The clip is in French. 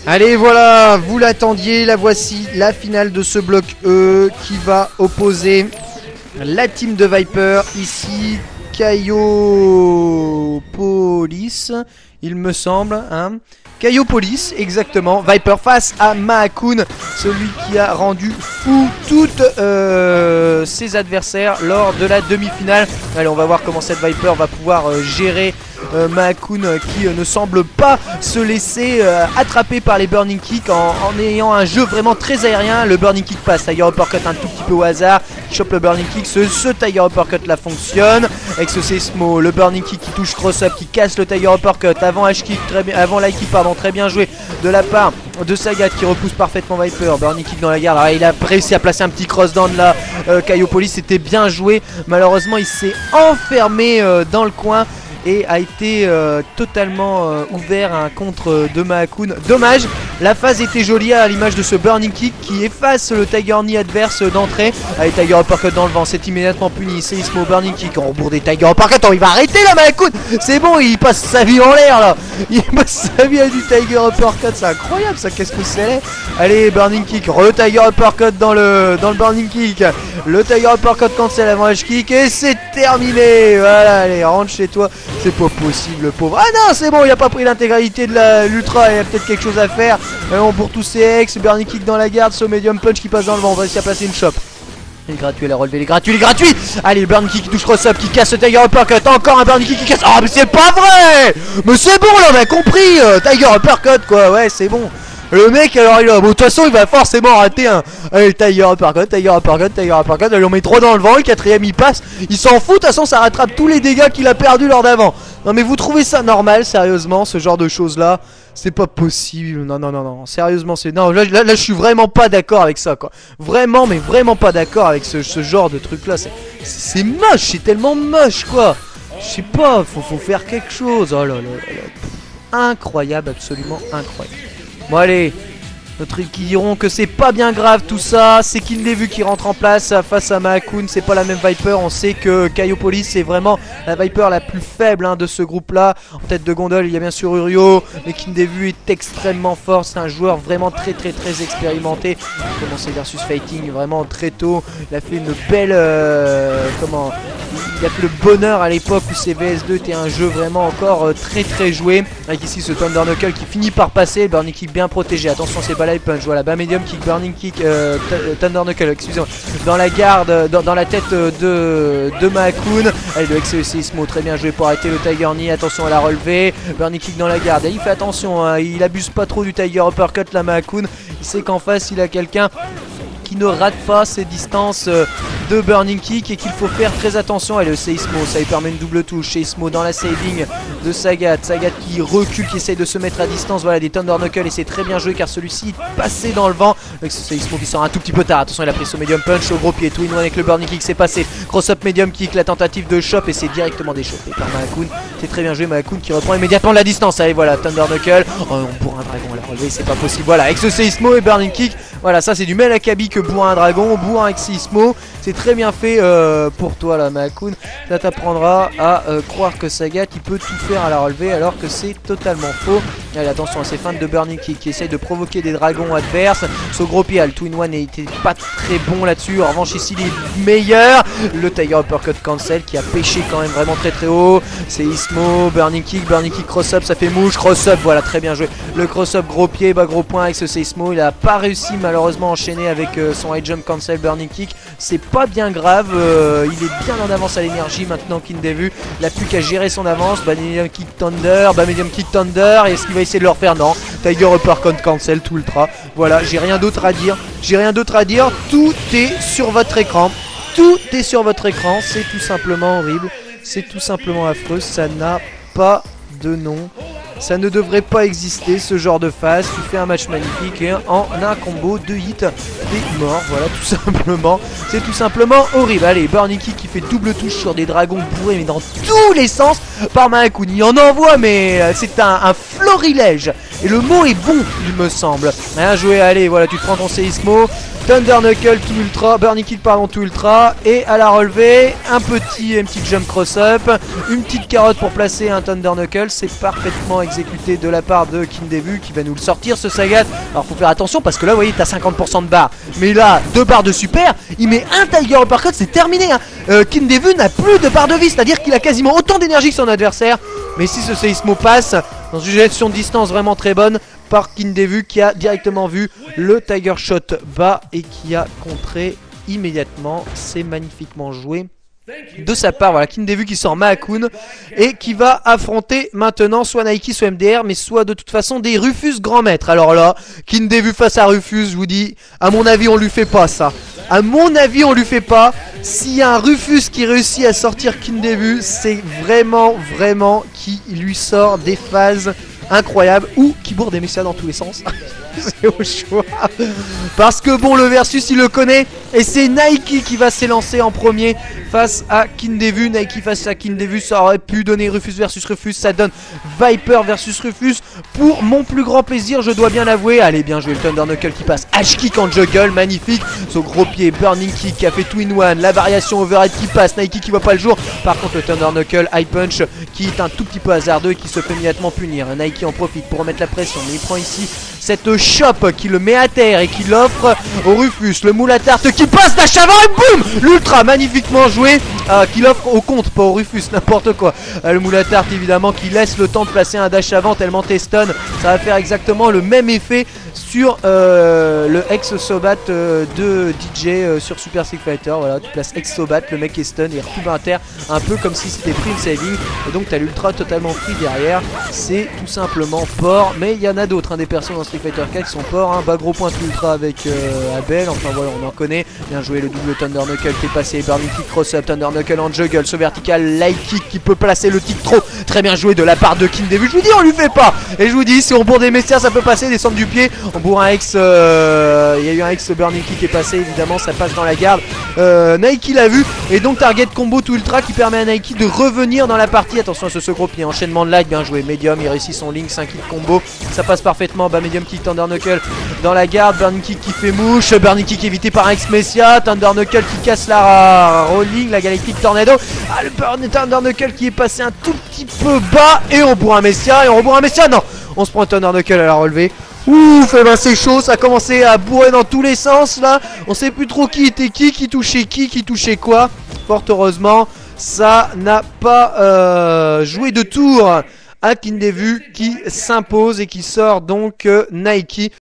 Allez, voilà, vous l'attendiez, la voici, la finale de ce bloc E qui va opposer la team de Viper, ici Kaiopolis, il me semble, hein. Kaiopolis, exactement, Viper face à Mahakun, celui qui a rendu fou toutes ses adversaires lors de la demi-finale. Allez, on va voir comment cette Viper va pouvoir gérer Mahakun qui ne semble pas se laisser attraper par les Burning Kick en ayant un jeu vraiment très aérien. Le Burning Kick passe, Tiger Uppercut un tout petit peu au hasard, qui chope le Burning Kick, ce Tiger Uppercut là fonctionne, avec ce Seismo, le Burning Kick qui touche cross-up, qui casse le Tiger Uppercut, avant H-Kick, avant l'High Kick, pardon, très bien joué de la part de Sagat qui repousse parfaitement Viper, Burning Kick dans la garde. Alors, il a réussi à placer un petit cross-down là, Kaiopolis, c'était bien joué, malheureusement il s'est enfermé dans le coin et a été totalement ouvert à un contre de Mahakun. Dommage, la phase était jolie à l'image de ce Burning Kick qui efface le Tiger Knee adverse d'entrée. Allez, Tiger Uppercut dans le vent, c'est immédiatement puni. Seismo, Burning Kick, on rebourde des Tiger Uppercut. Oh, il va arrêter là, Mahakun. C'est bon, il passe sa vie en l'air là. Il passe sa vie à du Tiger Uppercut, c'est incroyable ça, qu'est-ce que c'est. Allez, Burning Kick, Tiger Uppercut dans le Burning Kick. Le Tiger Uppercut cancel avant H-Kick et c'est terminé. Voilà, allez, rentre chez toi. C'est pas possible, le pauvre. Ah non, c'est bon, il a pas pris l'intégralité de l'ultra. Il y a peut-être quelque chose à faire. On pour tous ses ex, Burning Kick dans la garde, ce medium punch qui passe dans le vent. On va réussir à placer une chope. Il est gratuit, elle a relevé, il est gratuit, Allez, le Burning Kick qui touche cross-up, qui casse le Tiger Uppercut. Encore un Burning Kick qui casse. Oh, mais c'est pas vrai. Mais c'est bon, là, on a compris. Tiger Uppercut, quoi. Ouais, c'est bon. Le mec, alors il a, bon, de toute façon il va forcément rater un Tiger Uppercut. Allez, on met 3 dans le vent, le quatrième il passe. Il s'en fout, de toute façon ça rattrape tous les dégâts qu'il a perdus lors d'avant. Non mais vous trouvez ça normal, sérieusement, ce genre de choses là? C'est pas possible, non, sérieusement c'est... Non, là je suis vraiment pas d'accord avec ça, quoi. Vraiment, mais vraiment pas d'accord avec ce genre de truc là. C'est moche, c'est tellement moche, quoi. Je sais pas, faut faire quelque chose. Oh là là là. Incroyable, absolument incroyable. Bon allez, d'autres qui diront que c'est pas bien grave tout ça, c'est Kindevu qui rentre en place face à Mahakun, c'est pas la même Viper, on sait que Kaiopolis c'est vraiment la Viper la plus faible hein, de ce groupe là. En tête de gondole il y a bien sûr Urio, mais Kindevu est extrêmement fort, c'est un joueur vraiment très expérimenté. Il a commencé versus fighting vraiment très tôt, il a fait une belle... Il a fait le bonheur à l'époque où CVS2 était un jeu vraiment encore très joué. Avec ici ce Thunder Knuckle qui finit par passer, Burning Kick bien protégé. Attention c'est Balai Punch, voilà, bas medium kick, Burning Kick, Thunder Knuckle, excusez-moi. Dans la garde, dans la tête de Mahakun. Allez, le Seismo, très bien joué pour arrêter le Tiger Knee. Attention à la relevée, Burning Kick dans la garde. Et il fait attention, hein, il abuse pas trop du Tiger Uppercut la Mahakun. Il sait qu'en face il a quelqu'un qui ne rate pas ses distances de Burning Kick et qu'il faut faire très attention. Et le Seismo, ça lui permet une double touche. Seismo dans la saving de Sagat. Sagat qui recule, qui essaye de se mettre à distance. Voilà des Thunder Knuckle et c'est très bien joué car celui-ci est passé dans le vent. Avec ce Seismo qui sort un tout petit peu tard. Attention, il a pris son medium punch au gros pied. Twin One avec le Burning Kick, c'est passé. Cross-up medium kick, la tentative de chop et c'est directement déchopé par Mahakun. C'est très bien joué, Mahakun qui reprend immédiatement la distance. Allez, voilà, Thunder Knuckle. Oh, on bourre un dragon à la relevée, c'est pas possible. Voilà, avec ce Seismo et Burning Kick. Voilà, ça c'est du Melakabi que bourre un dragon, bourre un Seismo. C'est très bien fait pour toi là, Mahakun. Ça t'apprendra à croire que Sagat il peut tout faire à la relevée alors que c'est totalement faux. Allez, attention à ces feintes de Burning Kick qui essaye de provoquer des dragons adverses. Ce gros pied, le Twin One n'était pas très bon là-dessus. En revanche ici il est meilleur. Le Tiger Uppercut cancel qui a pêché quand même vraiment très haut. C'est Seismo, Burning Kick cross-up, ça fait mouche, cross-up, voilà très bien joué. Le cross-up gros pied, bas gros point avec ce Seismo. Il a pas réussi malheureusement à enchaîner avec son high jump cancel Burning Kick. C'est pas bien grave, il est bien en avance à l'énergie maintenant Kindevu. Il n'a plus qu'à gérer son avance. Bas medium kick Thunder, bas medium kick Thunder. Et est-ce qu'il va essayer de le refaire? Non. Tiger Uppercut cancel tout ultra. Voilà, j'ai rien d'autre à dire. Tout est sur votre écran. C'est tout simplement horrible. C'est tout simplement affreux. Ça n'a pas de nom. Ça ne devrait pas exister ce genre de phase. Tu fais un match magnifique et en un combo, 2 hits, t'es mort. Voilà, tout simplement. C'est tout simplement horrible. Allez, Burning Kick qui fait double touche sur des dragons bourrés, mais dans tous les sens par Mahakun. Il en envoie, mais c'est un florilège. Et le mot est bon, il me semble. Bien joué, allez, voilà, tu te prends ton séismo. Thunder Knuckle tout ultra, Burning Kick pardon tout ultra. Et à la relevée, une petite jump cross-up. Une petite carotte pour placer un Thunder Knuckle. C'est parfaitement exécuté de la part de Kindevu qui va nous le sortir ce Sagat. Alors faut faire attention parce que là vous voyez t'as 50% de barre. Mais là 2 barres de super. Il met un Tiger Uppercut, c'est terminé hein. Kindevu n'a plus de barre de vie. C'est à dire qu'il a quasiment autant d'énergie que son adversaire. Mais si ce séismo passe dans une gestion de distance vraiment très bonne par Kindevu qui a directement vu le Tiger Shot bas et qui a contré immédiatement. C'est magnifiquement joué de sa part. Voilà, Kindevu qui sort Maakun et qui va affronter maintenant soit Nike soit MDR, mais soit de toute façon des Rufus grand maître. Alors là, Kindevu face à Rufus, je vous dis, à mon avis on lui fait pas ça. À mon avis on lui fait pas. S'il y a un Rufus qui réussit à sortir Kindevu, c'est vraiment qui lui sort des phases incroyables ou qui bourre des messias dans tous les sens. C'est au choix. Parce que bon, le versus il le connaît. Et c'est Nike qui va s'élancer en premier face à Kindevu. Nike face à Kindevu, ça aurait pu donner Rufus versus Rufus. Ça donne Viper versus Rufus. Pour mon plus grand plaisir, je dois bien l'avouer. Allez, bien joué, le Thunder Knuckle qui passe. H-Kick en juggle, magnifique. Ce gros pied, Burning Kick qui a fait tout in one. La variation overhead qui passe. Nike qui voit pas le jour. Par contre, le Thunder Knuckle High Punch qui est un tout petit peu hasardeux et qui se fait immédiatement punir. Nike en profite pour remettre la pression. Mais il prend ici cette chop qui le met à terre et qui l'offre au Rufus. Le moule à tarte qui passe dash avant et boum, l'ultra magnifiquement joué qui l'offre au compte, pas au Rufus, n'importe quoi. Le moule à tarte évidemment qui laisse le temps de placer un dash avant tellement t'es stun. Ça va faire exactement le même effet sur le ex-Sobat de DJ sur Super Street Fighter. Voilà, tu places ex-Sobat, le mec est stun et retrouve à terre un peu comme si c'était prime saving. Et donc t'as l'ultra totalement free derrière. C'est tout simplement port, mais il y en a d'autres hein, des persos dans Street Fighter 4 qui sont ports hein. Bas gros point ultra avec Abel, enfin voilà on en connaît. Bien joué le double Thunder Knuckle qui est passé, Burning Kick cross-up, Thunder Knuckle en juggle, ce vertical light kick qui peut placer le tic trop. Très bien joué de la part de Kindevu, je vous dis on lui fait pas. Et je vous dis si on bourre des messias ça peut passer, descendre du pied. On bourre un ex, il y a eu un ex Burning Kick qui est passé évidemment, ça passe dans la garde. Nike l'a vu et donc target combo tout ultra qui permet à Nike de revenir dans la partie. Attention à ce gros pied, enchaînement de light, bien joué. Medium, il réussit son link, 5 hit combo, ça passe parfaitement. Bah medium kick, Thunder Knuckle dans la garde, Burning Kick qui fait mouche, Burning Kick évité par un ex Messia, Thunder Knuckle qui casse la rolling, la Galactic Tornado. Ah le Thunder Knuckle qui est passé un tout petit peu bas et on bourre un Messia et on rebourre un Messia. Non, on se prend un Thunder Knuckle à la relevée. Ouf, et ben c'est chaud, ça a commencé à bourrer dans tous les sens là. On sait plus trop qui était qui touchait qui touchait quoi. Fort heureusement, ça n'a pas joué de tour à Kindevu qui s'impose et qui sort donc Nike.